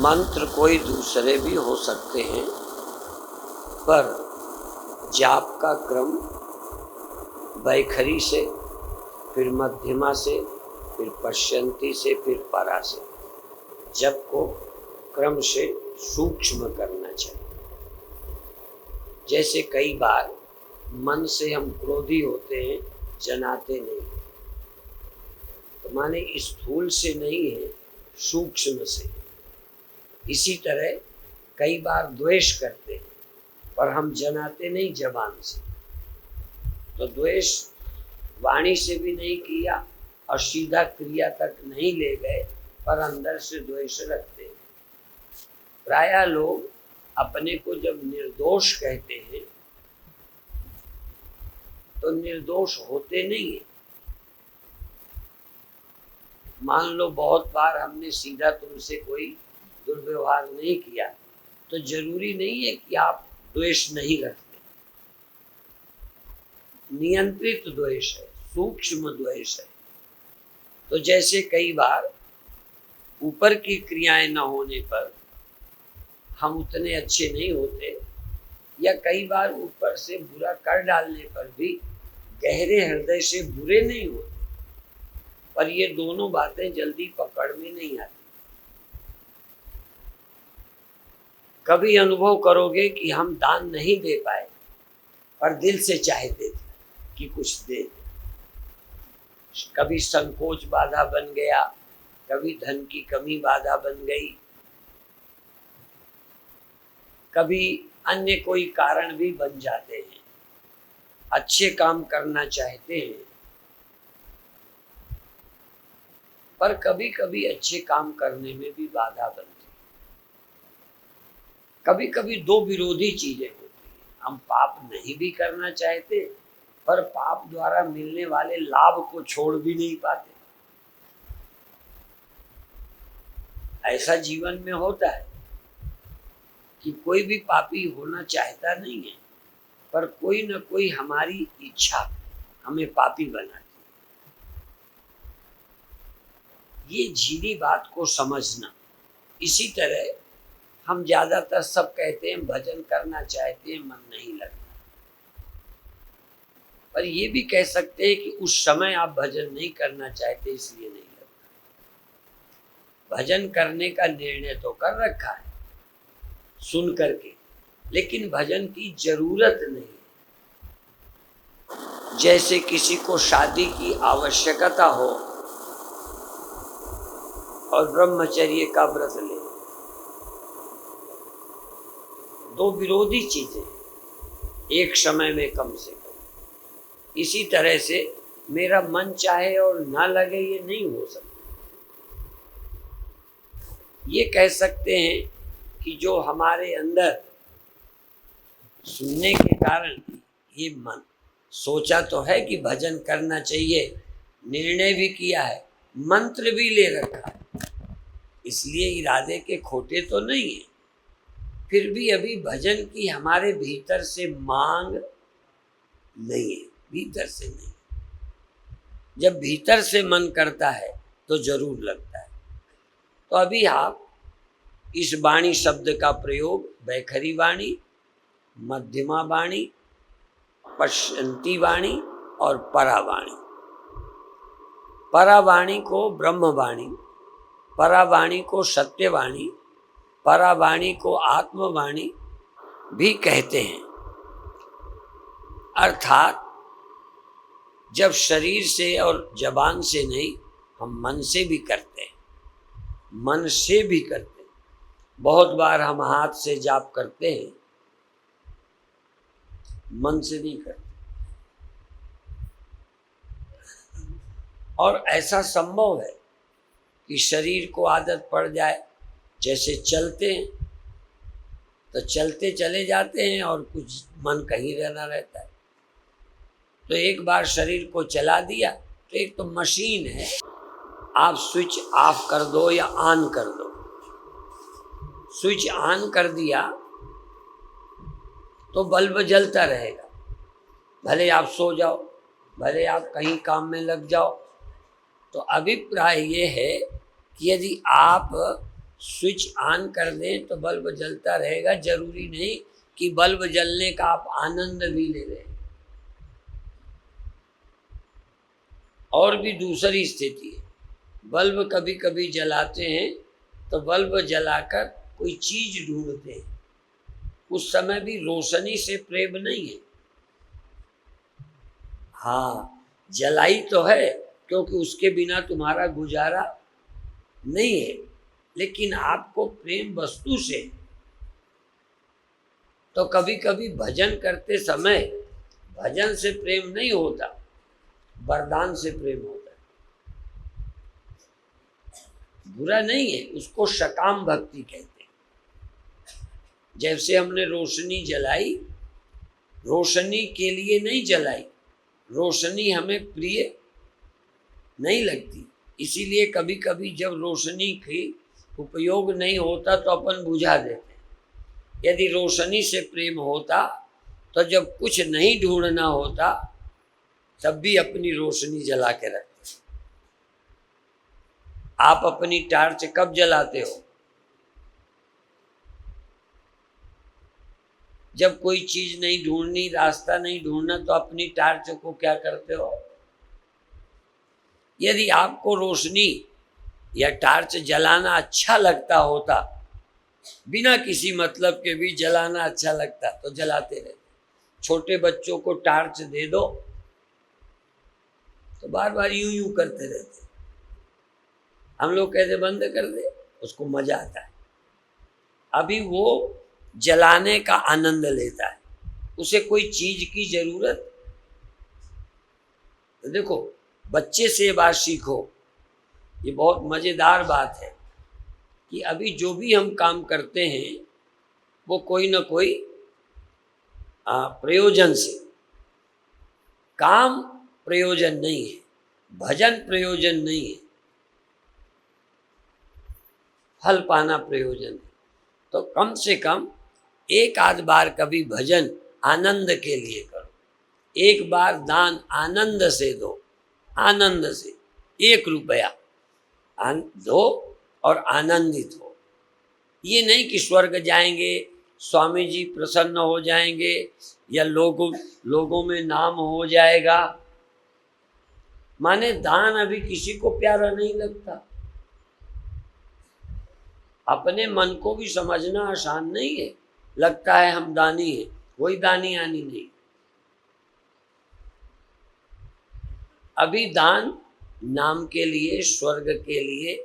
मंत्र कोई दूसरे भी हो सकते हैं, पर जाप का क्रम वैखरी से, फिर मध्यमा से, फिर पश्यंती से, फिर परा से जप को क्रम से सूक्ष्म करना चाहिए। जैसे कई बार मन से हम क्रोधी होते हैं, जनाते नहीं, तो माने स्थूल से नहीं है, सूक्ष्म से। इसी तरह कई बार द्वेष करते हैं, पर हम जनाते नहीं जबान से। तो द्वेष वाणी से भी नहीं किया और सीधा क्रिया तक नहीं ले गए, पर अंदर से द्वेष रखते हैं। प्रायः लोग अपने को जब निर्दोष कहते हैं तो निर्दोष होते नहीं है। मान लो बहुत बार हमने सीधा तुमसे कोई दुर्व्यवहार नहीं किया, तो जरूरी नहीं है कि आप द्वेष नहीं रखते। नियंत्रित द्वेष है, सूक्ष्म द्वेष है। तो जैसे कई बार ऊपर की क्रियाएं न होने पर हम उतने अच्छे नहीं होते, या कई बार ऊपर से बुरा कर डालने पर भी गहरे हृदय से बुरे नहीं होते, पर ये दोनों बातें जल्दी पकड़ में नहीं आती। कभी अनुभव करोगे कि हम दान नहीं दे पाए, पर दिल से चाहते थे कि कुछ दे। कभी संकोच बाधा बन गया, कभी धन की कमी बाधा बन गई, कभी अन्य कोई कारण भी बन जाते हैं। अच्छे काम करना चाहते हैं, पर कभी कभी अच्छे काम करने में भी बाधा बनती है। कभी कभी दो विरोधी चीजें होती हैं। हम पाप नहीं भी करना चाहते, पर पाप द्वारा मिलने वाले लाभ को छोड़ भी नहीं पाते। ऐसा जीवन में होता है कि कोई भी पापी होना चाहता नहीं है, पर कोई न कोई हमारी इच्छा हमें पापी बनाती है। ये झीली बात को समझना। इसी तरह हम ज्यादातर सब कहते हैं भजन करना चाहते हैं, मन नहीं लगता, पर ये भी कह सकते हैं कि उस समय आप भजन नहीं करना चाहते इसलिए नहीं लगता। भजन करने का निर्णय तो कर रखा है सुन करके, लेकिन भजन की जरूरत नहीं है। जैसे किसी को शादी की आवश्यकता हो और ब्रह्मचर्य का व्रत ले, दो विरोधी चीजें एक समय में कम से कम। इसी तरह से मेरा मन चाहे और ना लगे, ये नहीं हो सकता। ये कह सकते हैं कि जो हमारे अंदर सुनने के कारण ये मन सोचा तो है कि भजन करना चाहिए, निर्णय भी किया है, मंत्र भी ले रखा है, इसलिए इरादे के खोटे तो नहीं है, फिर भी अभी भजन की हमारे भीतर से मांग नहीं है, भीतर से नहीं। जब भीतर से मन करता है तो जरूर लगता है। तो अभी आप इस वाणी शब्द का प्रयोग वैखरी वाणी, मध्यमा वाणी, पश्यंती वाणी और परावाणी। परावाणी को ब्रह्मवाणी, परावाणी को सत्यवाणी, परावाणी को आत्मवाणी भी कहते हैं। अर्थात जब शरीर से और जबान से नहीं, हम मन से भी करते हैं, मन से भी करते हैं। बहुत बार हम हाथ से जाप करते हैं, मन से नहीं करते। और ऐसा संभव है कि शरीर को आदत पड़ जाए, जैसे चलते हैं तो चलते चले जाते हैं और कुछ मन कहीं रहना रहता है। तो एक बार शरीर को चला दिया तो एक तो मशीन है, आप स्विच ऑफ कर दो या ऑन कर दो। स्विच ऑन कर दिया तो बल्ब जलता रहेगा, भले आप सो जाओ, भले आप कहीं काम में लग जाओ। तो अभिप्राय ये है यदि आप स्विच ऑन कर दें तो बल्ब जलता रहेगा, जरूरी नहीं कि बल्ब जलने का आप आनंद भी ले रहे हैं। और भी दूसरी स्थिति है, बल्ब कभी कभी जलाते हैं तो बल्ब जलाकर कोई चीज ढूंढते हैं, उस समय भी रोशनी से प्रेम नहीं है। हाँ, जलाई तो है क्योंकि उसके बिना तुम्हारा गुजारा नहीं है, लेकिन आपको प्रेम वस्तु से। तो कभी कभी भजन करते समय भजन से प्रेम नहीं होता, वरदान से प्रेम होता है। बुरा नहीं है, उसको सकाम भक्ति कहते हैं। जैसे हमने रोशनी जलाई, रोशनी के लिए नहीं जलाई, रोशनी हमें प्रिय नहीं लगती, इसीलिए कभी कभी जब रोशनी की उपयोग नहीं होता तो अपन बुझा देते हैं। यदि रोशनी से प्रेम होता तो जब कुछ नहीं ढूंढना होता तब भी अपनी रोशनी जला के रखते। आप अपनी टार्च कब जलाते हो? जब कोई चीज नहीं ढूंढनी, रास्ता नहीं ढूंढना, तो अपनी टार्च को क्या करते हो? यदि आपको रोशनी या टार्च जलाना अच्छा लगता होता, बिना किसी मतलब के भी जलाना अच्छा लगता तो जलाते रहते। छोटे बच्चों को टार्च दे दो तो बार बार यूं यूं करते रहते, हम लोग कहते बंद कर दे, उसको मजा आता है। अभी वो जलाने का आनंद लेता है, उसे कोई चीज की जरूरत। तो देखो, बच्चे से बात सीखो, ये बहुत मजेदार बात है कि अभी जो भी हम काम करते हैं वो कोई ना कोई प्रयोजन से। काम प्रयोजन नहीं है, भजन प्रयोजन नहीं है, फल पाना प्रयोजन है। तो कम से कम एक आध बार कभी भजन आनंद के लिए करो, एक बार दान आनंद से दो, आनंद से 1 रुपया दो और आनंदित हो। ये नहीं कि स्वर्ग जाएंगे, स्वामी जी प्रसन्न हो जाएंगे या लोगों में नाम हो जाएगा। माने दान अभी किसी को प्यारा नहीं लगता। अपने मन को भी समझना आसान नहीं है, लगता है हम दानी हैं, कोई दानी आनी नहीं। अभी दान नाम के लिए, स्वर्ग के लिए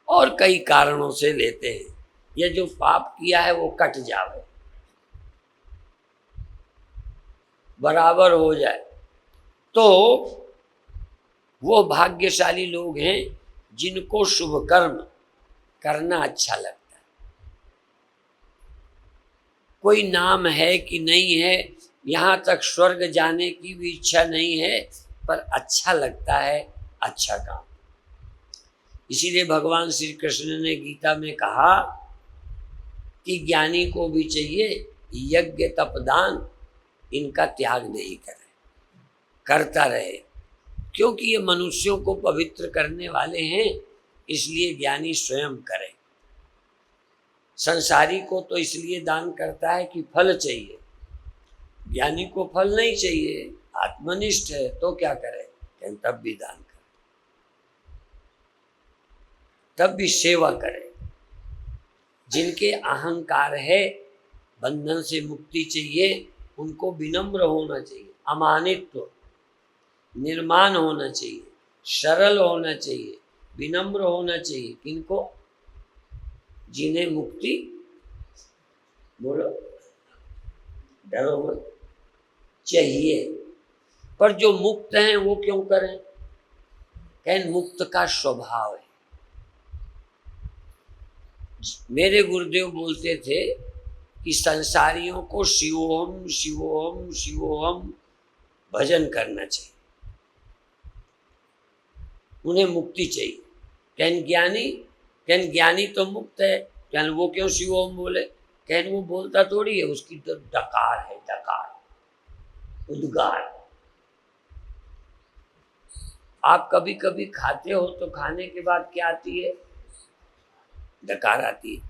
और कई कारणों से लेते हैं, ये जो पाप किया है वो कट जाए, बराबर हो जाए, तो वो भाग्यशाली लोग हैं जिनको शुभ कर्म करना अच्छा लगता है। कोई नाम है कि नहीं है, यहाँ तक स्वर्ग जाने की भी इच्छा नहीं है, पर अच्छा लगता है अच्छा काम। इसीलिए भगवान श्री कृष्ण ने गीता में कहा कि ज्ञानी को भी चाहिए यज्ञ तपदान, इनका त्याग नहीं करे, करता रहे, क्योंकि ये मनुष्यों को पवित्र करने वाले हैं, इसलिए ज्ञानी स्वयं करे। संसारी को तो इसलिए दान करता है कि फल चाहिए, ज्ञानी को फल नहीं चाहिए, आत्मनिष्ठ है, तो क्या करे? तब भी दान करे, तब भी सेवा करे। जिनके अहंकार है, बंधन से मुक्ति चाहिए, उनको विनम्र होना चाहिए, अमानित्व, निर्माण होना चाहिए, सरल होना चाहिए, विनम्र होना चाहिए। किनको? जिन्हें मुक्ति, बोलो डरो मत, चाहिए। पर जो मुक्त हैं वो क्यों करें? कहें मुक्त का स्वभाव है। मेरे गुरुदेव बोलते थे कि संसारियों को शिवोहम शिवोहम शिवोहम भजन करना चाहिए, उन्हें मुक्ति चाहिए। कहन ज्ञानी तो मुक्त है, कहन वो क्यों शिवोहम बोले? कहन वो बोलता थोड़ी है, उसकी तो डकार है, डकार, उद्गार। आप कभी कभी खाते हो तो खाने के बाद क्या आती है? डकार आती है।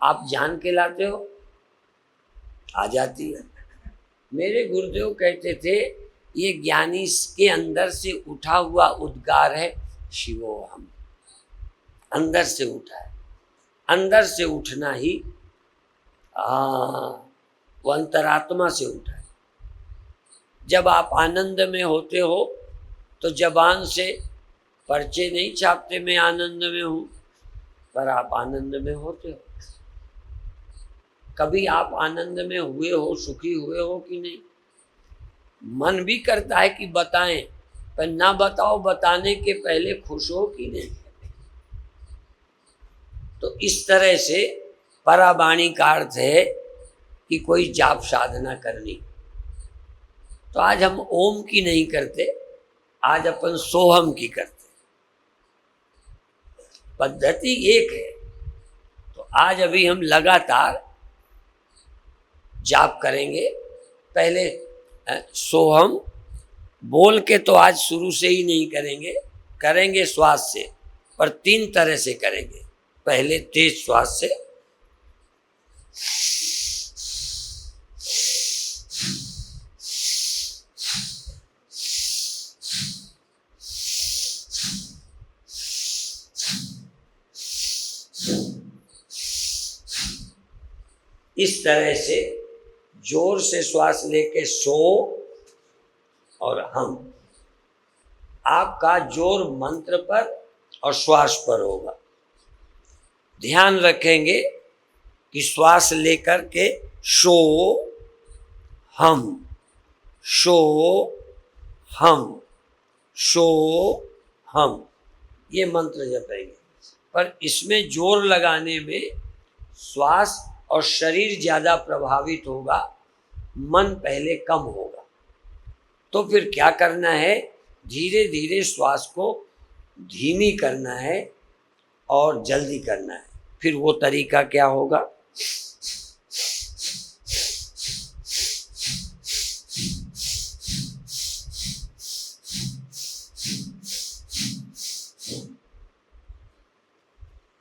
आप जान के लाते हो, आ जाती है। मेरे गुरुदेव कहते थे ये ज्ञानी के अंदर से उठा हुआ उद्गार है, शिवोहम। अंदर से उठा है, अंदर से उठना ही वो अंतरात्मा से उठा है। जब आप आनंद में होते हो तो जबान से पर्चे नहीं छापते मैं आनंद में हूँ, पर आप आनंद में होते हो। कभी आप आनंद में हुए हो, सुखी हुए हो कि नहीं? मन भी करता है कि बताएं, पर ना बताओ, बताने के पहले खुश हो कि नहीं? तो इस तरह से पराबाणी का अर्थ है कि कोई जाप साधना करनी। तो आज हम ओम की नहीं करते, आज अपन सोहम की करते। पद्धति एक है। तो आज अभी हम लगातार जाप करेंगे। पहले सोहम बोल के तो आज शुरू से ही नहीं करेंगे, करेंगे श्वास से, पर 3 तरह से करेंगे। पहले तेज श्वास से, इस तरह से जोर से श्वास लेके सो और हम। आपका जोर मंत्र पर और श्वास पर होगा। ध्यान रखेंगे कि श्वास लेकर के शो हम, शो हम, शो हम, ये मंत्र जपेंगे। पर इसमें जोर लगाने में श्वास और शरीर ज़्यादा प्रभावित होगा, मन पहले कम होगा। तो फिर क्या करना है? धीरे धीरे श्वास को धीमी करना है और जल्दी करना है। फिर वो तरीका क्या होगा?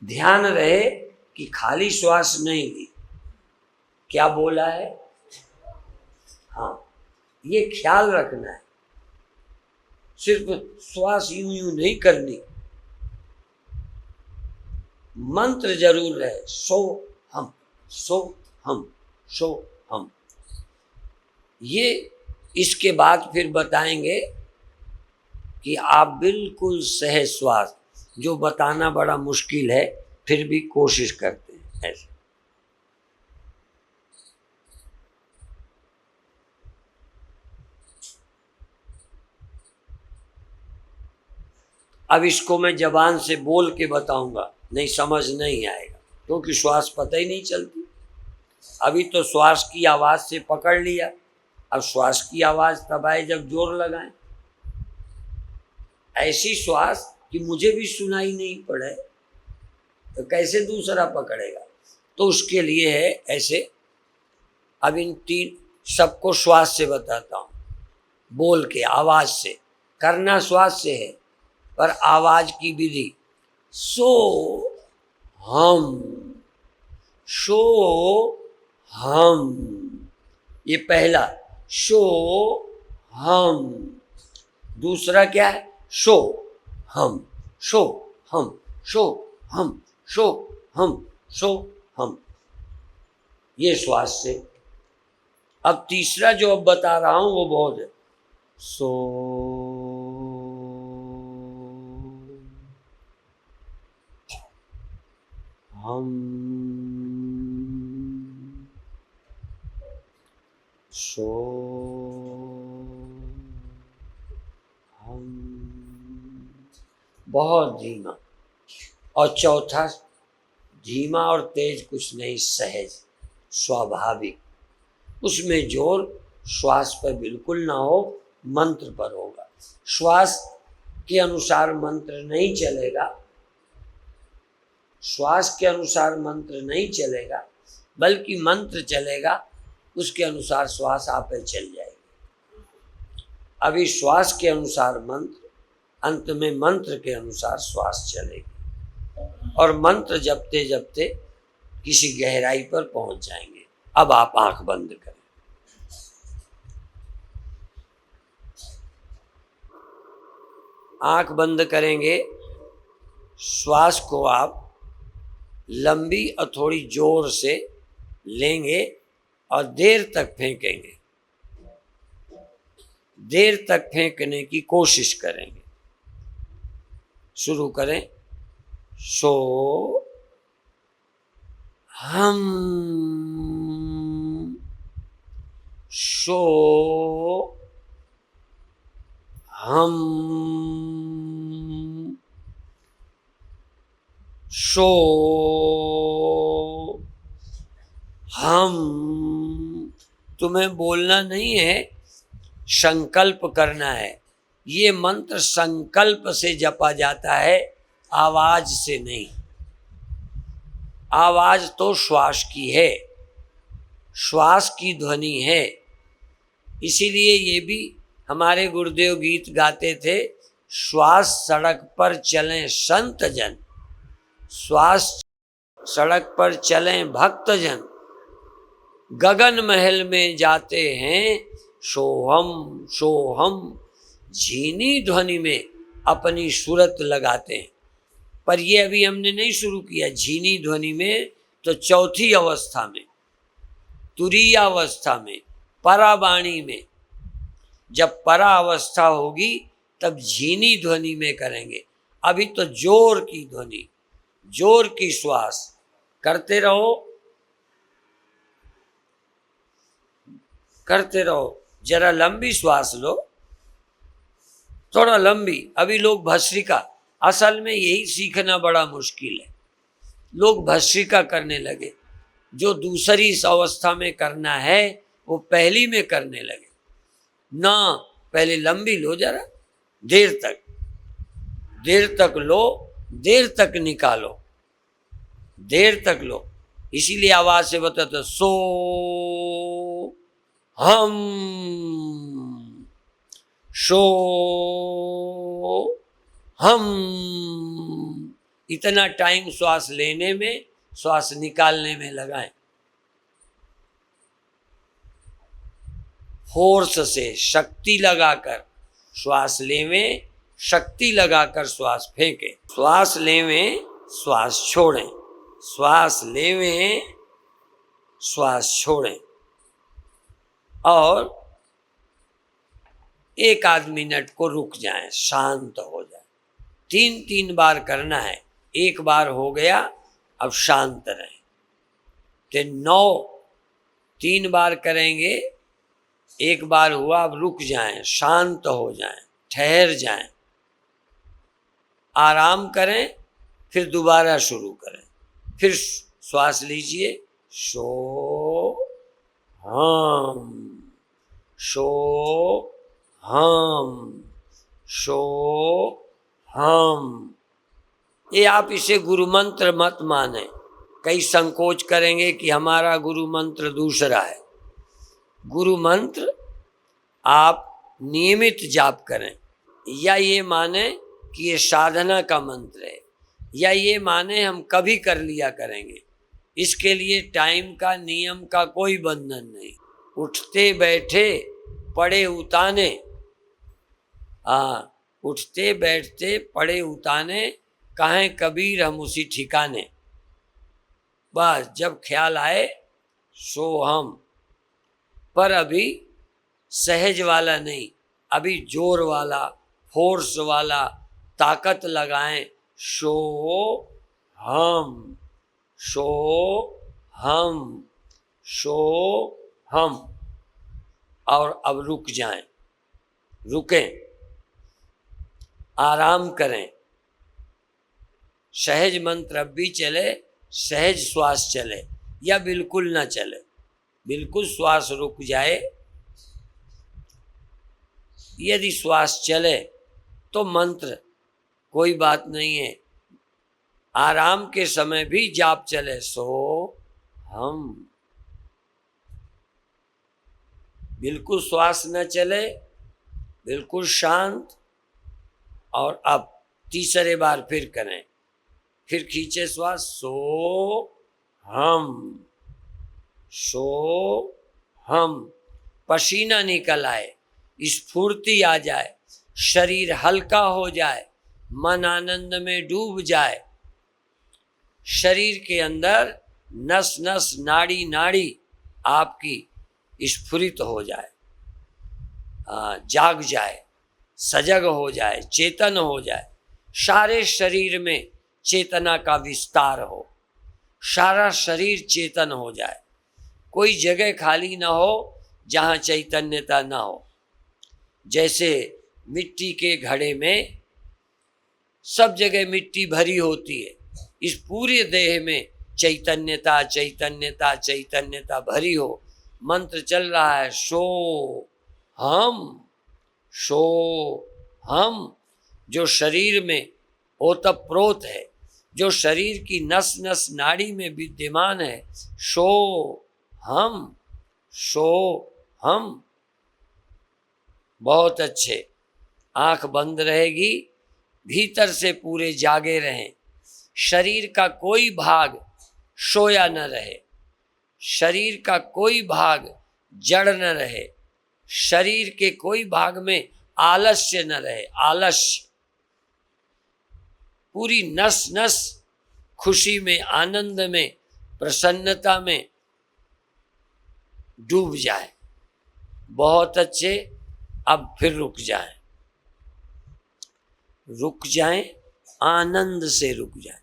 ध्यान रहे कि खाली श्वास नहीं ली। क्या बोला है? हाँ, ये ख्याल रखना है। सिर्फ श्वास यूं यूं नहीं करनी, मंत्र जरूर रहे। सो हम, सो हम, सो हम। ये इसके बाद फिर बताएंगे कि आप बिल्कुल सहज श्वास, जो बताना बड़ा मुश्किल है, फिर भी कोशिश करते हैं ऐसे। अब इसको मैं जबान से बोल के बताऊंगा, नहीं समझ नहीं आएगा, क्योंकि श्वास पता ही नहीं चलती। अभी तो श्वास की आवाज़ से पकड़ लिया, अब श्वास की आवाज़ तब आए जब जोर लगाएं। ऐसी श्वास कि मुझे भी सुनाई नहीं पड़े तो कैसे दूसरा पकड़ेगा? तो उसके लिए है ऐसे। अब इन 3 सबको श्वास से बताता हूँ, बोल के, आवाज़ से। करना श्वास से है, पर आवाज की विधि। सो हम, शो हम, ये पहला। शो हम। दूसरा क्या है? शो हम, शो हम, शो हम, शो हम, शो हम, ये श्वास से। अब तीसरा जो अब बता रहा हूं वो बहुत है। सो हम, सो हम, बहुत धीमा। और चौथा, धीमा और तेज कुछ नहीं, सहज, स्वाभाविक। उसमें जोर श्वास पर बिल्कुल ना हो, मंत्र पर होगा। श्वास के अनुसार मंत्र नहीं चलेगा, श्वास के अनुसार मंत्र नहीं चलेगा, बल्कि मंत्र चलेगा, उसके अनुसार श्वास आपे चल जाएगी। अभी श्वास के अनुसार मंत्र, अंत में मंत्र के अनुसार श्वास चलेगी और मंत्र जपते जपते किसी गहराई पर पहुंच जाएंगे। अब आप आंख बंद करें। आंख बंद करेंगे, श्वास को आप लंबी और थोड़ी जोर से लेंगे और देर तक फेंकेंगे। देर तक फेंकने की कोशिश करेंगे। शुरू करें। सो हम, शो हम, शो हम। तुम्हें बोलना नहीं है, संकल्प करना है। ये मंत्र संकल्प से जपा जाता है, आवाज से नहीं। आवाज तो श्वास की है, श्वास की ध्वनि है। इसीलिए ये भी हमारे गुरुदेव गीत गाते थे, श्वास सड़क पर चलें संत जन, श्वास सड़क पर चलें भक्त जन, गगन महल में जाते हैं सोहम सोहम, झीनी ध्वनि में अपनी सूरत लगाते हैं। पर ये अभी हमने नहीं शुरू किया झीनी ध्वनि में, तो चौथी अवस्था में, तुरीय अवस्था में, पराबाणी में। जब परा अवस्था होगी तब झीनी ध्वनि में करेंगे। अभी तो जोर की ध्वनि, जोर की श्वास करते रहो, करते रहो। जरा लंबी श्वास लो, थोड़ा लंबी। अभी लोग भस्त्रिका, असल में यही सीखना बड़ा मुश्किल है। लोग भस्त्रिका करने लगे, जो दूसरी इस अवस्था में करना है वो पहली में करने लगे ना। पहले लंबी लो, जरा देर तक लो, देर तक निकालो, देर तक लो। इसीलिए आवाज से बताते सो हम, शो हम। इतना टाइम श्वास लेने में, श्वास निकालने में लगाएं। फोर्स से, शक्ति लगाकर श्वास लेवें, शक्ति लगाकर श्वास फेंकें। श्वास लेवें, श्वास छोड़ें, श्वास लेवें, श्वास छोड़ें। और 1 आध मिनट को रुक जाएं, शांत हो जाए। 3 बार करना है। 1 बार हो गया, अब शांत रहें। तो 9, 3 बार करेंगे। 1 बार हुआ, अब रुक जाएं, शांत हो जाएं, ठहर जाएं, आराम करें, फिर दोबारा शुरू करें। फिर श्वास लीजिए, शो हम, शो हम, शो हम। ये आप इसे गुरु मंत्र मत माने। कई संकोच करेंगे कि हमारा गुरु मंत्र दूसरा है। गुरु मंत्र आप नियमित जाप करें, या ये माने कि ये साधना का मंत्र है, या ये माने हम कभी कर लिया करेंगे। इसके लिए टाइम का, नियम का कोई बंधन नहीं। उठते बैठे पड़े उताने, उठते बैठते पड़े उताने, कहें कबीर हम उसी ठिकाने। बस जब ख्याल आए सो हम। पर अभी सहज वाला नहीं, अभी जोर वाला, फोर्स वाला, ताकत लगाएं। शो हम, शो हम, शो हम। और अब रुक जाएं, रुकें, आराम करें। सहज मंत्र अब भी चले, सहज श्वास चले, या बिल्कुल ना चले। बिल्कुल श्वास रुक जाए। यदि श्वास चले तो मंत्र कोई बात नहीं है, आराम के समय भी जाप चले। सो हम, बिल्कुल श्वास न चले, बिल्कुल शांत, और अब तीसरे बार फिर करें, फिर खींचे श्वास, सो हम, सो हम। पसीना निकल आए, स्फूर्ति आ जाए, शरीर हल्का हो जाए, मन आनंद में डूब जाए, शरीर के अंदर नस नस नाड़ी नाड़ी आपकी स्फुरित हो जाए, जाग जाए, सजग हो जाए, चेतन हो जाए, सारे शरीर में चेतना का विस्तार हो, सारा शरीर चेतन हो जाए, कोई जगह खाली ना हो जहाँ चैतन्यता ना हो। जैसे मिट्टी के घड़े में सब जगह मिट्टी भरी होती है, इस पूरे देह में चैतन्यता चैतन्यता चैतन्यता भरी हो। मंत्र चल रहा है, सो हम, सो हम। जो शरीर में ओतप्रोत है, जो शरीर की नस नस नाड़ी में विद्यमान है, सो हम, सो हम। बहुत अच्छे, आंख बंद रहेगी, भीतर से पूरे जागे रहें। शरीर का कोई भाग सोया न रहे, शरीर का कोई भाग जड़ न रहे, शरीर के कोई भाग में आलस्य न रहे, आलस्य। पूरी नस नस खुशी में, आनंद में, प्रसन्नता में डूब जाए। बहुत अच्छे, अब फिर रुक जाएं, रुक जाएं, आनंद से रुक जाएं।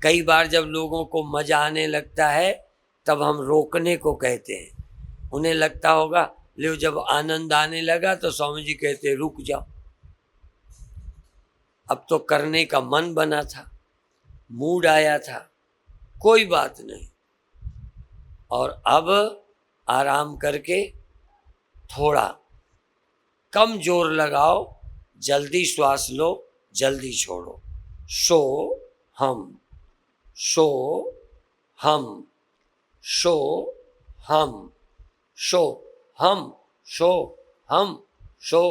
कई बार जब लोगों को मजा आने लगता है तब हम रोकने को कहते हैं। उन्हें लगता होगा ले जब आनंद आने लगा तो स्वामी जी कहते रुक जाओ। अब तो करने का मन बना था, मूड आया था, कोई बात नहीं। और अब आराम करके थोड़ा कम जोर लगाओ, जल्दी श्वास लो, जल्दी छोड़ो। सो हम, सो हम, सो हम, सो हम, सो हम, सो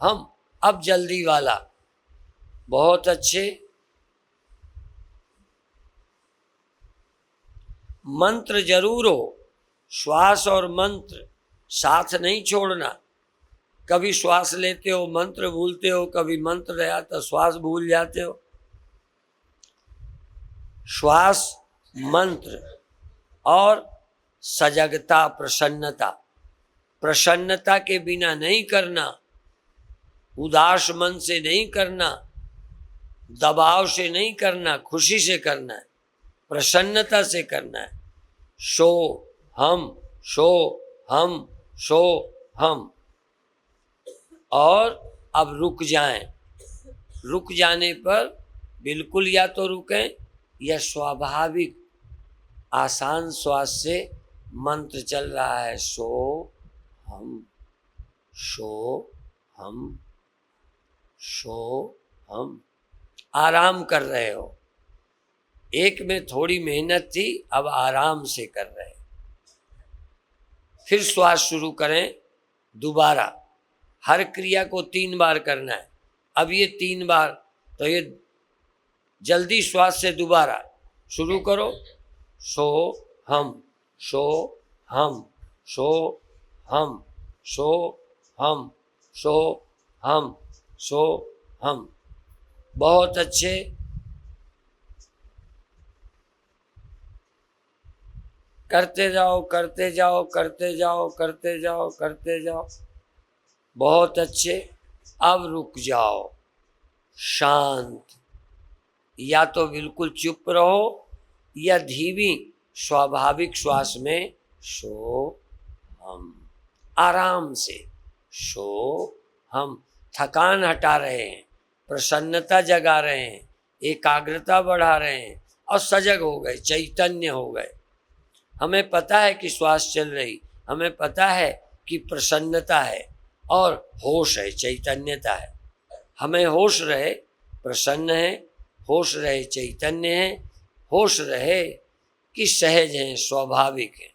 हम। अब जल्दी वाला, बहुत अच्छे। मंत्र जरूर हो, श्वास और मंत्र साथ नहीं छोड़ना। कभी श्वास लेते हो मंत्र भूलते हो, कभी मंत्र रहा तो श्वास भूल जाते हो। श्वास, मंत्र और सजगता, प्रसन्नता। प्रसन्नता के बिना नहीं करना, उदास मन से नहीं करना, दबाव से नहीं करना, खुशी से करना है, प्रसन्नता से करना है। सो हम, सो हम, सो हम। और अब रुक जाएं। रुक जाने पर बिल्कुल या तो रुकें या स्वाभाविक आसान श्वास से मंत्र चल रहा है, सो हम, सो हम, सो हम। आराम कर रहे हो। एक में थोड़ी मेहनत थी, अब आराम से कर रहे हैं। फिर श्वास शुरू करें दोबारा। हर क्रिया को 3 बार करना है। अब ये 3 बार, तो ये जल्दी श्वास से दोबारा शुरू करो। सो हम, सो हम, सो हम, सो हम, सो हम, सो हम। बहुत अच्छे। करते जाओ, करते जाओ, करते जाओ, करते जाओ, करते जाओ। बहुत अच्छे। अब रुक जाओ, शांत। या तो बिल्कुल चुप रहो या धीमी स्वाभाविक श्वास में सो हम, आराम से सो हम। थकान हटा रहे हैं, प्रसन्नता जगा रहे हैं, एकाग्रता बढ़ा रहे हैं और सजग हो गए, चैतन्य हो गए। हमें पता है कि श्वास चल रही, हमें पता है कि प्रसन्नता है और होश है, चैतन्यता है। हमें होश रहे, प्रसन्न है, होश रहे, चैतन्य है, होश रहे कि सहज हैं, स्वाभाविक हैं।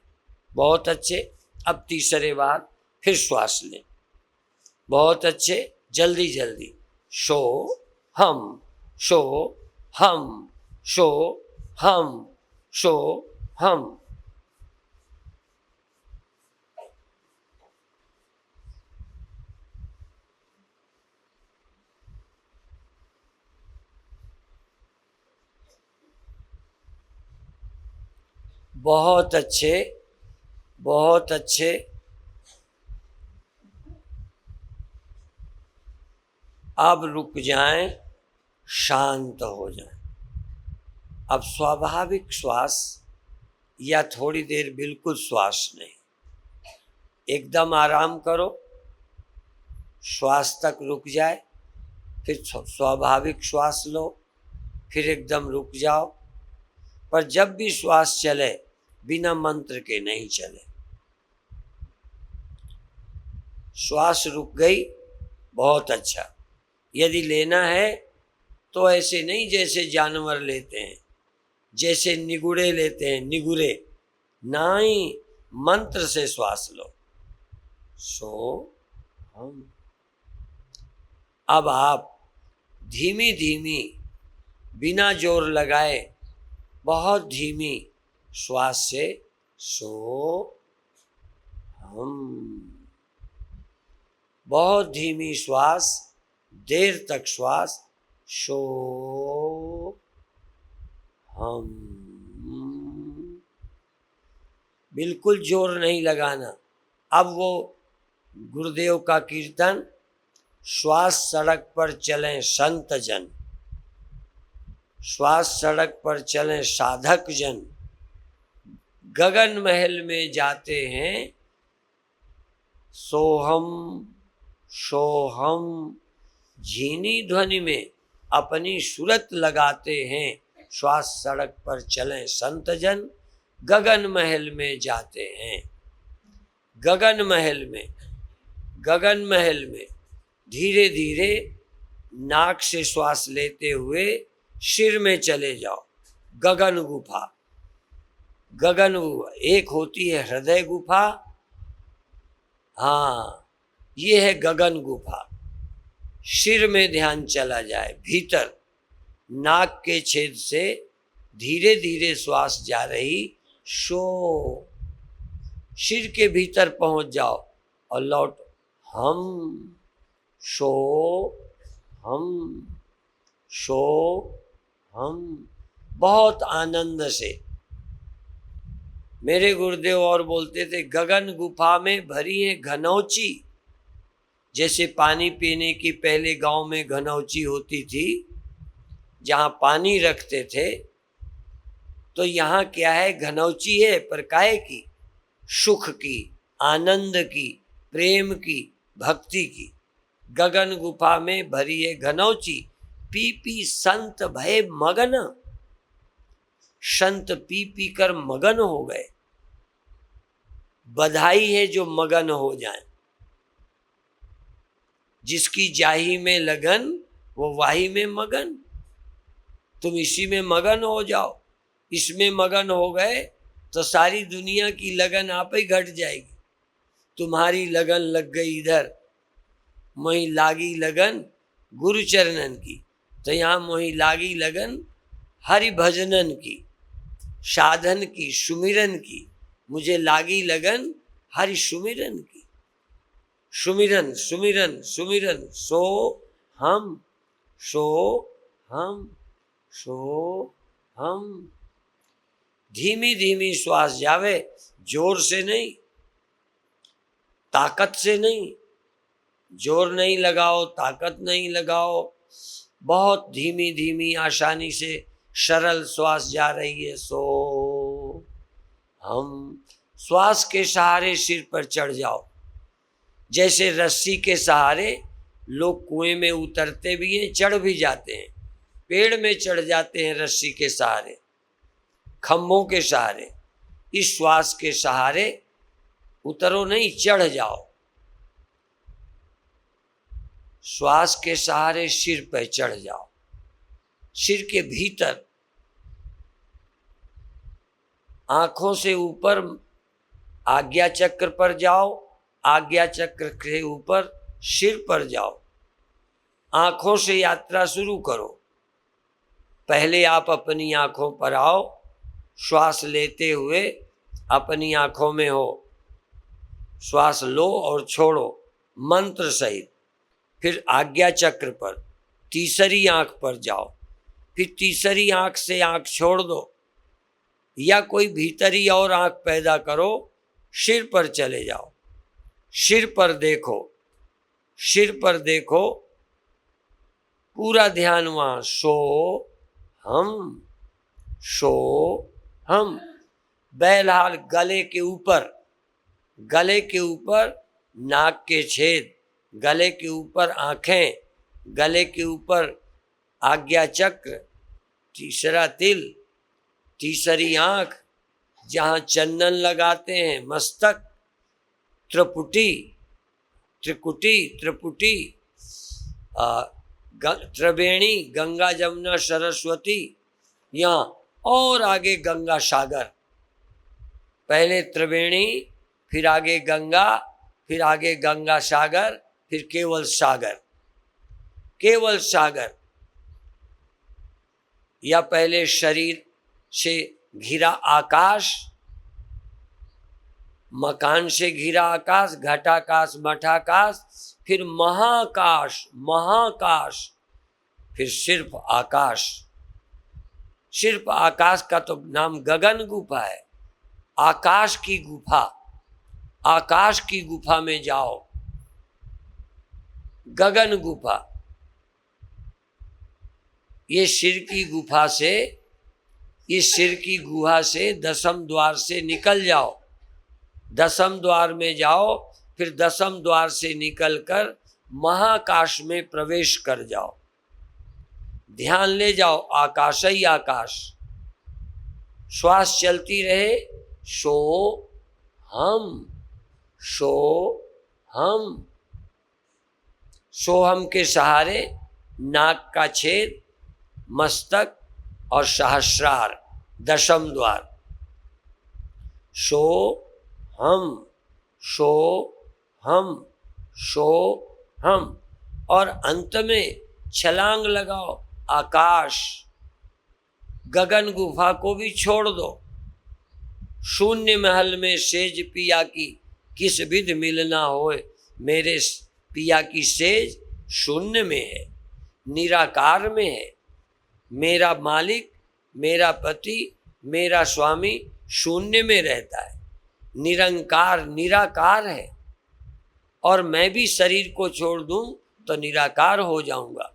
बहुत अच्छे। अब तीसरे बार फिर श्वास लें। बहुत अच्छे, जल्दी जल्दी। सो हम शो हम शो हम शो हम। बहुत अच्छे, बहुत अच्छे। अब रुक जाएं, शांत हो जाएं। अब स्वाभाविक श्वास या थोड़ी देर बिल्कुल श्वास नहीं, एकदम आराम करो, श्वास तक रुक जाए, फिर स्वाभाविक श्वास लो, फिर एकदम रुक जाओ। पर जब भी श्वास चले बिना मंत्र के नहीं चले। श्वास रुक गई, बहुत अच्छा। यदि लेना है तो ऐसे नहीं जैसे जानवर लेते हैं, जैसे निगुड़े लेते हैं, निगुरे नहीं, मंत्र से श्वास लो। सो हम। अब आप धीमी धीमी बिना जोर लगाए बहुत धीमी श्वास से सो हम। बहुत धीमी श्वास, देर तक श्वास, सो हम। बिल्कुल जोर नहीं लगाना। अब वो गुरुदेव का कीर्तन, श्वास सड़क पर चलें संत जन, श्वास सड़क पर चलें साधक जन, गगन महल में जाते हैं सोहम सोहम। झीनी ध्वनि में अपनी सूरत लगाते हैं, श्वास सड़क पर चलें संत जन, गगन महल में जाते हैं। गगन महल में, गगन महल में धीरे धीरे नाक से श्वास लेते हुए सिर में चले जाओ। गगन गुफा, गगन गुफा एक होती है हृदय गुफा, हाँ ये है गगन गुफा। सिर में ध्यान चला जाए, भीतर नाक के छेद से धीरे धीरे श्वास जा रही, शो सिर के भीतर पहुंच जाओ और लौट हम शो हम शो हम। बहुत आनंद से। मेरे गुरुदेव और बोलते थे, गगन गुफा में भरी है घनौची। जैसे पानी पीने की पहले गांव में घनौची होती थी जहां पानी रखते थे, तो यहाँ क्या है, घनौची है, पर काहे की? सुख की, आनंद की, प्रेम की, भक्ति की। गगन गुफा में भरी है घनौची, पी पी संत भय मगन। संत पी पी कर मगन हो गए। बधाई है जो मगन हो जाए। जिसकी जाही में लगन वो वाही में मगन। तुम इसी में मगन हो जाओ। इसमें मगन हो गए तो सारी दुनिया की लगन आप ही घट जाएगी। तुम्हारी लगन लग गई इधर, मोही लागी लगन गुरु चरणन की, तो यहाँ मोही लागी लगन हरि भजनन की, साधन की, सुमिरन की। मुझे लागी लगन हरि सुमिरन की। सुमिरन सुमिरन सुमिरन, सो हम सो हम सो हम। धीमी धीमी श्वास जावे, जोर से नहीं, ताकत से नहीं। जोर नहीं लगाओ, ताकत नहीं लगाओ। बहुत धीमी धीमी आसानी से सरल श्वास जा रही है, सो हम। श्वास के सहारे सिर पर चढ़ जाओ। जैसे रस्सी के सहारे लोग कुएं में उतरते भी हैं, चढ़ भी जाते हैं, पेड़ में चढ़ जाते हैं रस्सी के सहारे, खम्भों के सहारे। इस श्वास के सहारे उतरो नहीं, चढ़ जाओ। श्वास के सहारे सिर पर चढ़ जाओ। सिर के भीतर, आंखों से ऊपर आज्ञा चक्र पर जाओ, आज्ञा चक्र के ऊपर सिर पर जाओ। आंखों से यात्रा शुरू करो। पहले आप अपनी आंखों पर आओ, श्वास लेते हुए अपनी आंखों में हो, श्वास लो और छोड़ो मंत्र सहित। फिर आज्ञा चक्र पर तीसरी आंख पर जाओ, फिर तीसरी आंख से आंख छोड़ दो, या कोई भीतरी और आंख पैदा करो, सिर पर चले जाओ, सिर पर देखो, सिर पर देखो, पूरा ध्यान वहां, सो हम बहरहाल गले के ऊपर, गले के ऊपर नाक के छेद, गले के ऊपर आंखें, गले के ऊपर आज्ञा चक्र, तीसरा तिल, तीसरी आंख, जहां चंदन लगाते हैं, मस्तक, त्रिपुटी, त्रिकुटी, त्रिपुटी, त्रिवेणी, गंगा जमुना सरस्वती, यहाँ और आगे गंगा सागर। पहले त्रिवेणी, फिर आगे गंगा, फिर आगे गंगा सागर, फिर केवल सागर, केवल सागर। या पहले शरीर से घिरा आकाश, मकान से घिरा आकाश, घटाकाश, मठाकाश, फिर महाकाश, महाकाश, फिर सिर्फ आकाश। सिर्फ आकाश का तो नाम गगन गुफा है। आकाश की गुफा, आकाश की गुफा में जाओ, गगन गुफा। ये सिर की गुफा से, ये सिर की गुहा से दसम द्वार से निकल जाओ, दसम द्वार में जाओ, फिर दसम द्वार से निकलकर महाकाश में प्रवेश कर जाओ। ध्यान ले जाओ, आकाश ही आकाश। श्वास चलती रहे, सो हम, सो हम। सोहम के सहारे नाक का छेद, मस्तक और सहस्रार, दशम द्वार। सो हम, सो हम, सो हम। और अंत में छलांग लगाओ, आकाश। गगन गुफा को भी छोड़ दो। शून्य महल में सेज पिया की किस विध मिलना होए, मेरे पिया की सेज शून्य में है, निराकार में है। मेरा मालिक, मेरा पति, मेरा स्वामी शून्य में रहता है, निरंकार, निराकार है। और मैं भी शरीर को छोड़ दूं तो निराकार हो जाऊंगा।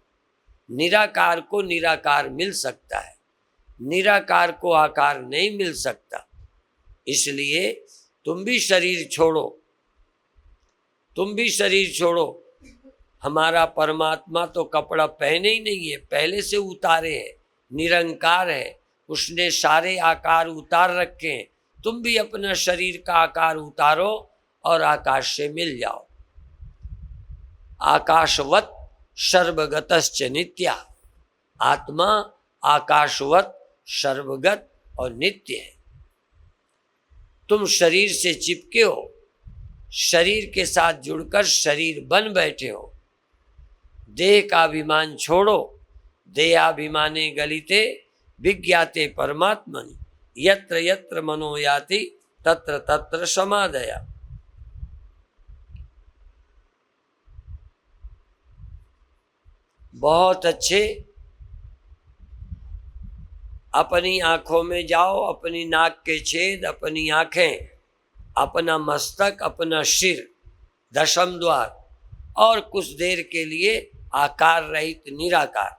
निराकार को निराकार मिल सकता है, निराकार को आकार नहीं मिल सकता। इसलिए तुम भी शरीर छोड़ो, तुम भी शरीर छोड़ो। हमारा परमात्मा तो कपड़ा पहने ही नहीं है, पहले से उतारे है, निरंकार है, उसने सारे आकार उतार रखे हैं। तुम भी अपना शरीर का आकार उतारो और आकाश से मिल जाओ। आकाशवत सर्वगतश्च नित्या, आत्मा आकाशवत सर्वगत और नित्य है। तुम शरीर से चिपके हो, शरीर के साथ जुड़कर शरीर बन बैठे हो। देह का अभिमान छोड़ो, देहाभिमाने गलिते विज्ञाते परमात्मनि, यत्र यत्र मनो याति तत्र तत्र समाधया। बहुत अच्छे। अपनी आंखों में जाओ, अपनी नाक के छेद, अपनी आंखें, अपना मस्तक, अपना सिर, दशम द्वार, और कुछ देर के लिए आकार रहित निराकार।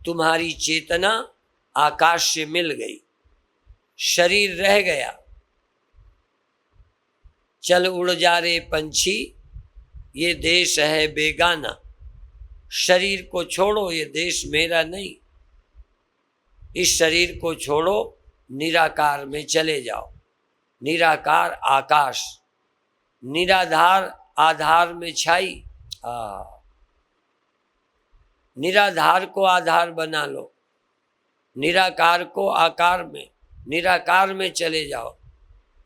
तुम्हारी चेतना आकाश से मिल गई, शरीर रह गया। चल उड़ जा रे पंछी, ये देश है बेगाना। शरीर को छोड़ो, ये देश मेरा नहीं। इस शरीर को छोड़ो, निराकार में चले जाओ। निराकार आकाश, निराधार आधार में छाई। निराधार को आधार बना लो, निराकार को आकार में, निराकार में चले जाओ।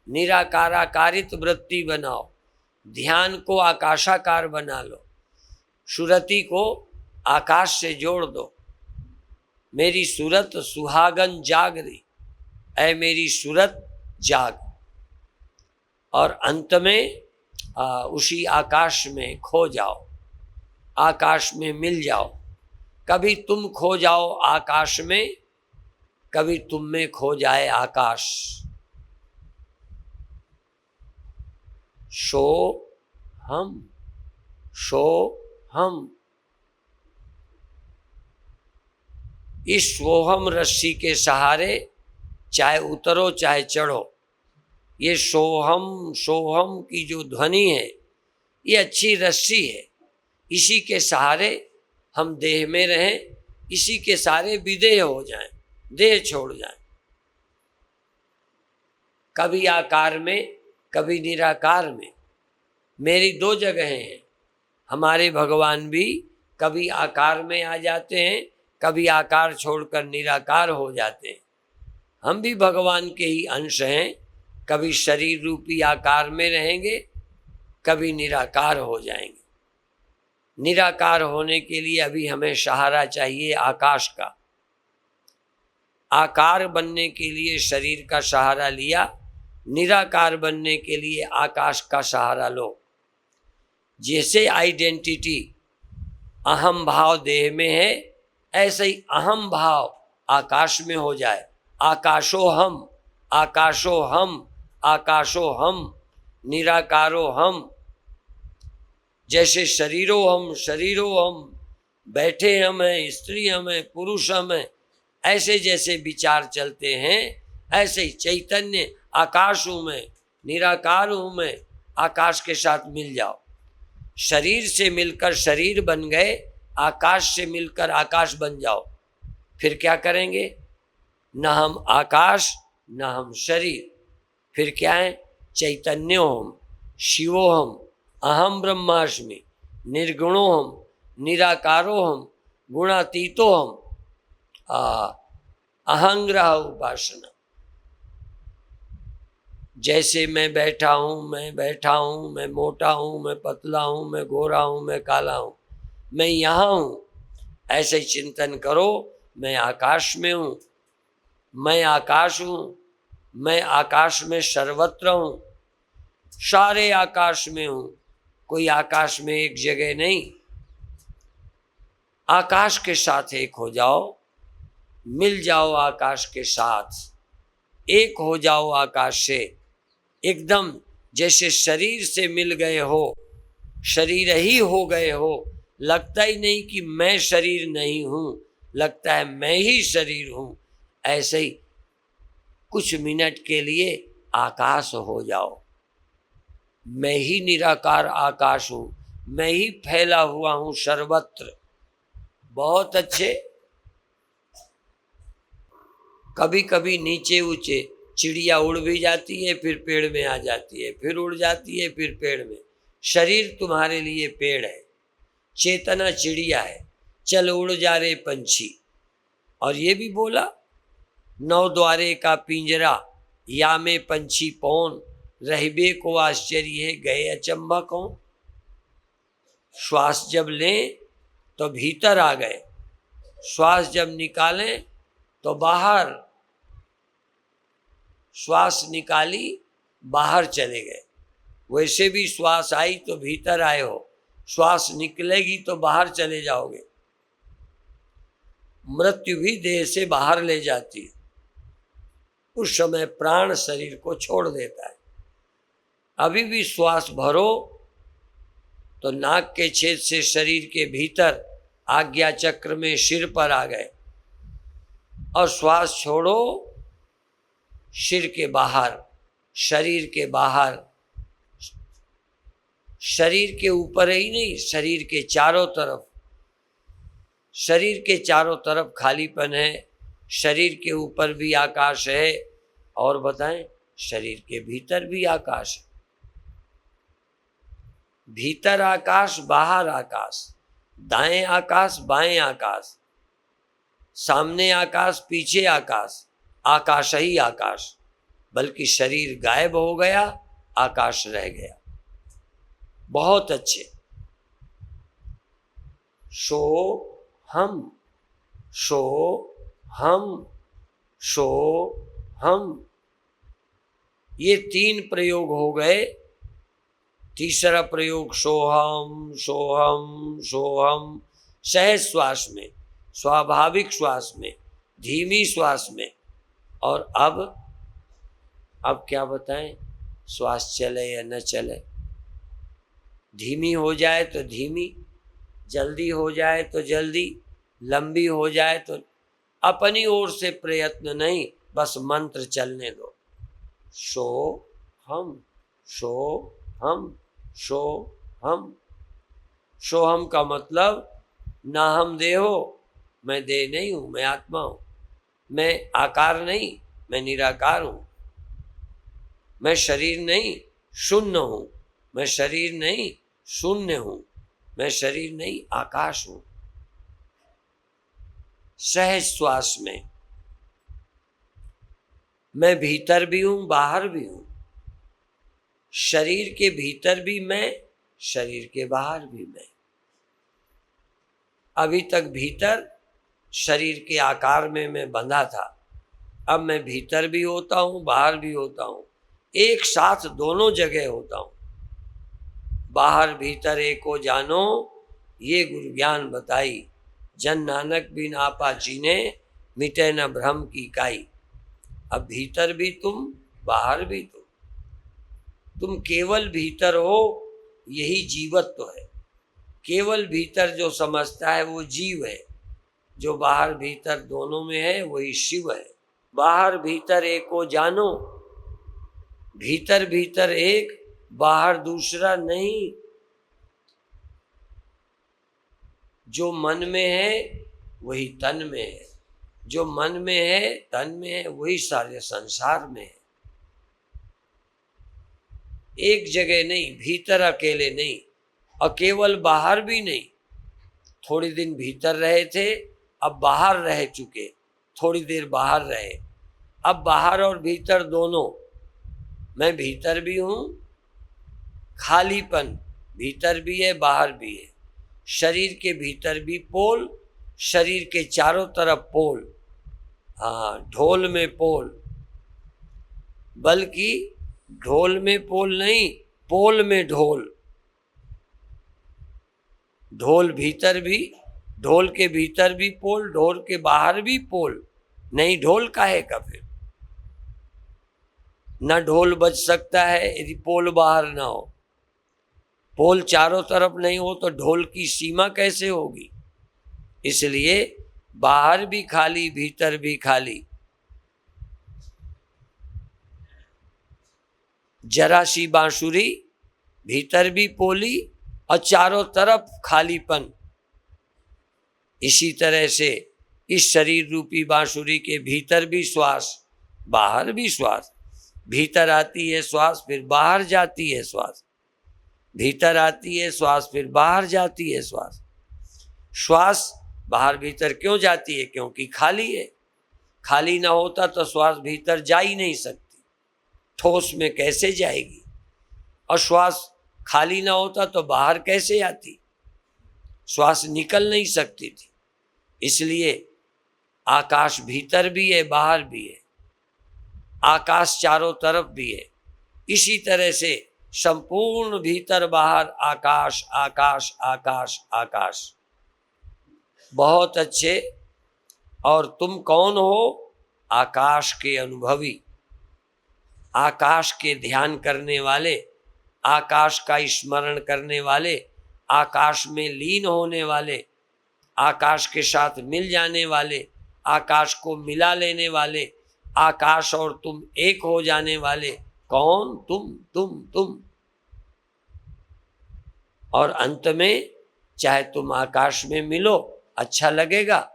निराकाराकारित वृत्ति बनाओ, ध्यान को आकाशाकार बना लो। सुरति को आकाश से जोड़ दो। मेरी सूरत सुहागन जाग रही, ऐ मेरी सूरत जाग। और अंत में उसी आकाश में खो जाओ, आकाश में मिल जाओ। कभी तुम खो जाओ आकाश में, कभी तुम में खो जाए आकाश। सो हम इस सोहम रस्सी के सहारे चाहे उतरो चाहे चढ़ो। ये सोहम की जो ध्वनि है, ये अच्छी रस्सी है। इसी के सहारे हम देह में रहें, इसी के सहारे विदेह हो जाएं, देह छोड़ जाएं। कभी आकार में कभी निराकार में। मेरी दो जगहें हैं। हमारे भगवान भी कभी आकार में आ जाते हैं, कभी आकार छोड़कर निराकार हो जाते हैं। हम भी भगवान के ही अंश हैं। कभी शरीर रूपी आकार में रहेंगे, कभी निराकार हो जाएंगे। निराकार होने के लिए अभी हमें सहारा चाहिए आकाश का। आकार बनने के लिए शरीर का सहारा लिया, निराकार बनने के लिए आकाश का सहारा लो। जैसे आइडेंटिटी अहम भाव देह में है, ऐसे ही अहम भाव आकाश में हो जाए। आकाशो हम, आकाशो हम, आकाशो हम, निराकारो हम। जैसे शरीरो हम, बैठे हम हैं, स्त्री हम हैं, पुरुष हम हैं, ऐसे जैसे विचार चलते हैं, ऐसे ही चैतन्य आकाश हूँ मैं, निराकार हूँ मैं। आकाश के साथ मिल जाओ। शरीर से मिलकर शरीर बन गए, आकाश से मिलकर आकाश बन जाओ। फिर क्या करेंगे? न हम आकाश न हम शरीर, फिर क्या है? चैतन्यो हम, शिवो हम, अहम ब्रह्मास्मि, निर्गुणो हम, निराकारो हम, गुणातीतो हम। अहंग्रह उपासना। जैसे मैं बैठा हूँ, मैं मोटा हूँ, मैं पतला हूँ, मैं गोरा हूँ, मैं काला हूँ, मैं यहाँ हूँ, ऐसे चिंतन करो। मैं आकाश में हूँ, मैं आकाश हूँ, मैं आकाश में सर्वत्र हूँ, सारे आकाश में हूँ। कोई आकाश में एक जगह नहीं। आकाश के साथ एक हो जाओ, मिल जाओ आकाश के साथ, एक हो जाओ आकाश से। एकदम जैसे शरीर से मिल गए हो, शरीर ही हो गए हो। लगता ही नहीं कि मैं शरीर नहीं हूँ, लगता है मैं ही शरीर हूँ। ऐसे ही कुछ मिनट के लिए आकाश हो जाओ। मैं ही निराकार आकाश हूँ, मैं ही फैला हुआ हूँ सर्वत्र। बहुत अच्छे। कभी कभी नीचे ऊंचे चिड़िया उड़ भी जाती है, फिर पेड़ में आ जाती है, फिर उड़ जाती है, फिर पेड़ में। शरीर तुम्हारे लिए पेड़ है, चेतना चिड़िया है। चल उड़ जा रे पंछी। और ये भी बोला, 9 द्वारे का पिंजरा, या में पंछी पौन, रहबे को आश्चर्य है, गए अचंभा कौन। श्वास जब लें तो भीतर आ गए, श्वास जब निकालें तो बाहर। श्वास निकाली, बाहर चले गए। वैसे भी श्वास आई तो भीतर आए हो, श्वास निकलेगी तो बाहर चले जाओगे। मृत्यु भी देह से बाहर ले जाती है। उस समय प्राण शरीर को छोड़ देता है। अभी भी श्वास भरो तो नाक के छेद से शरीर के भीतर आज्ञा चक्र में सिर पर आ गए, और श्वास छोड़ो सिर के बाहर, शरीर के बाहर। शरीर के ऊपर ही नहीं, शरीर के चारों तरफ। शरीर के चारों तरफ खालीपन है, शरीर के ऊपर भी आकाश है। और बताएं, शरीर के भीतर भी आकाश है। भीतर आकाश, बाहर आकाश, दाएं आकाश, बाएं आकाश, सामने आकाश, पीछे आकाश। आकाश ही आकाश। बल्कि शरीर गायब हो गया, आकाश रह गया। बहुत अच्छे। शो हम, शो हम, शो हम। ये 3 प्रयोग हो गए। तीसरा प्रयोग सोहम सोहम सोहम, सहज श्वास में, स्वाभाविक श्वास में, धीमी श्वास में। और अब क्या बताएं, श्वास चले या न चले, धीमी हो जाए तो धीमी, जल्दी हो जाए तो जल्दी, लंबी हो जाए तो, अपनी ओर से प्रयत्न नहीं, बस मंत्र चलने दो। शो हम, शो हम, शो हम। शो हम का मतलब ना हम देह हो, मैं देह नहीं हूं, मैं आत्मा हूं। मैं आकार नहीं, मैं निराकार हूं। मैं शरीर नहीं, शून्य हूं। मैं शरीर नहीं, शून्य हूं। मैं शरीर नहीं, आकाश हूं। सहज श्वास में मैं भीतर भी हूं, बाहर भी हूं। शरीर के भीतर भी मैं, शरीर के बाहर भी मैं। अभी तक भीतर शरीर के आकार में मैं बंधा था, अब मैं भीतर भी होता हूं, बाहर भी होता हूं, एक साथ दोनों जगह होता हूं। बाहर भीतर एको जानो, ये गुरु ज्ञान बताई। जन नानक बिन आपा चीने, मिटे न भ्रम की काई। अब भीतर भी तुम, बाहर भी तुम केवल भीतर हो, यही जीवत्व है। केवल भीतर जो समझता है वो जीव है, जो बाहर भीतर दोनों में है वही शिव है। बाहर भीतर एको जानो, भीतर भीतर एक, बाहर दूसरा नहीं। जो मन में है वही तन में है, जो मन में है तन में है वही सारे संसार में है। एक जगह नहीं, भीतर अकेले नहीं, और केवल बाहर भी नहीं। थोड़ी दिन भीतर रहे थे, अब बाहर रह चुके, थोड़ी देर बाहर रहे, अब बाहर और भीतर दोनों। मैं भीतर भी हूं, खालीपन भीतर भी है, बाहर भी है। शरीर के भीतर भी पोल, शरीर के चारों तरफ पोल। हाँ, ढोल में पोल, बल्कि ढोल में पोल नहीं, पोल में ढोल। ढोल भीतर भी, ढोल के भीतर भी पोल, ढोल के बाहर भी पोल। नहीं ढोल काहे का फिर? न ढोल बज सकता है यदि पोल बाहर ना हो। पोल चारों तरफ नहीं हो तो ढोल की सीमा कैसे होगी? इसलिए बाहर भी खाली, भीतर भी खाली। जरा सी बांसुरी, भीतर भी पोली और चारों तरफ खालीपन। इसी तरह से इस शरीर रूपी बांसुरी के भीतर भी श्वास, बाहर भी श्वास। भीतर आती है श्वास, फिर बाहर जाती है श्वास। भीतर आती है श्वास, फिर बाहर जाती है श्वास। श्वास बाहर भीतर क्यों जाती है? क्योंकि खाली है। खाली ना होता तो श्वास भीतर जा ही नहीं सकती, ठोस में कैसे जाएगी? और श्वास खाली ना होता तो बाहर कैसे आती? श्वास निकल नहीं सकती थी। इसलिए आकाश भीतर भी है, बाहर भी है। आकाश चारों तरफ भी है। इसी तरह से संपूर्ण भीतर बाहर आकाश, आकाश, आकाश, आकाश। बहुत अच्छे। और तुम कौन हो? आकाश के अनुभवी, आकाश के ध्यान करने वाले, आकाश का स्मरण करने वाले, आकाश में लीन होने वाले, आकाश के साथ मिल जाने वाले, आकाश को मिला लेने वाले, आकाश और तुम एक हो जाने वाले। कौन? तुम। और अंत में चाहे तुम आकाश में मिलो, अच्छा लगेगा,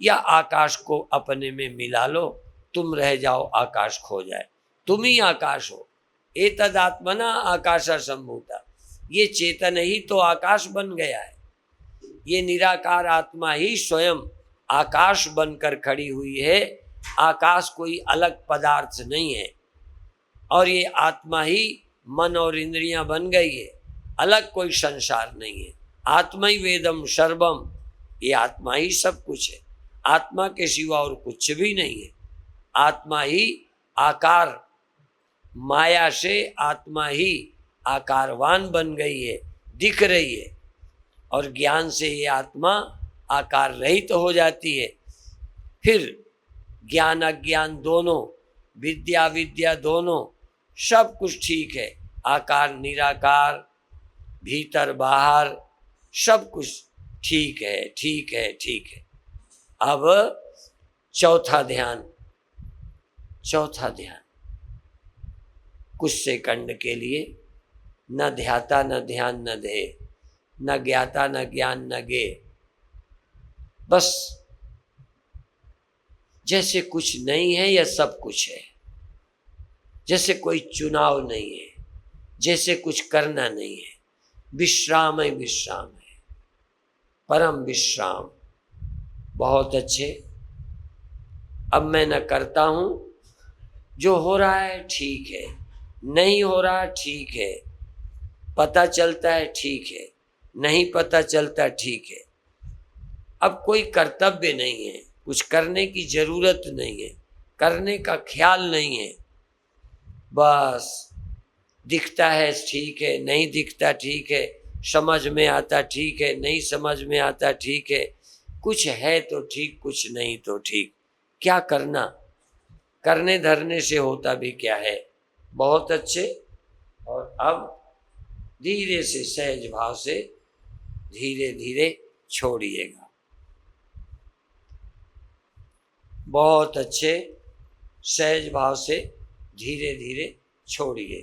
या आकाश को अपने में मिला लो, तुम रह जाओ, आकाश खो जाए। तुम ही आकाश हो। एतदात्मना आकाशा संभूता। ये चेतन ही तो आकाश बन गया है। ये निराकार आत्मा ही स्वयं आकाश बनकर खड़ी हुई है। आकाश कोई अलग पदार्थ नहीं है। और ये आत्मा ही मन और इंद्रियां बन गई है, अलग कोई संसार नहीं है। आत्मा ही वेदम सर्वम, ये आत्मा ही सब कुछ है, आत्मा के सिवा और कुछ भी नहीं है। आत्मा ही आकार, माया से आत्मा ही आकारवान बन गई है, दिख रही है, और ज्ञान से ये आत्मा आकार रहित तो हो जाती है। फिर ज्ञान अज्ञान दोनों, विद्या विद्या दोनों, सब कुछ ठीक है, आकार निराकार, भीतर बाहर, सब कुछ ठीक है, ठीक है, ठीक है। अब चौथा ध्यान, चौथा ध्यान कुछ सेकंड के लिए, न ध्याता न ध्यान न दे, न ज्ञाता न ज्ञान न गे, बस जैसे कुछ नहीं है या सब कुछ है, जैसे कोई चुनाव नहीं है, जैसे कुछ करना नहीं है, विश्राम है, विश्राम है, परम विश्राम। बहुत अच्छे। अब मैं न करता हूं, जो हो रहा है ठीक है, नहीं हो रहा ठीक है, पता चलता है ठीक है, नहीं पता चलता ठीक है। अब कोई कर्तव्य नहीं है, कुछ करने की जरूरत नहीं है, करने का ख्याल नहीं है, बस दिखता है ठीक है, नहीं दिखता ठीक है, समझ में आता ठीक है, नहीं समझ में आता ठीक है, कुछ है तो ठीक, कुछ नहीं तो ठीक। क्या करना, करने धरने से होता भी क्या है। बहुत अच्छे। और अब धीरे से सहज भाव से धीरे धीरे छोड़िएगा। बहुत अच्छे, सहज भाव से धीरे धीरे छोड़िए।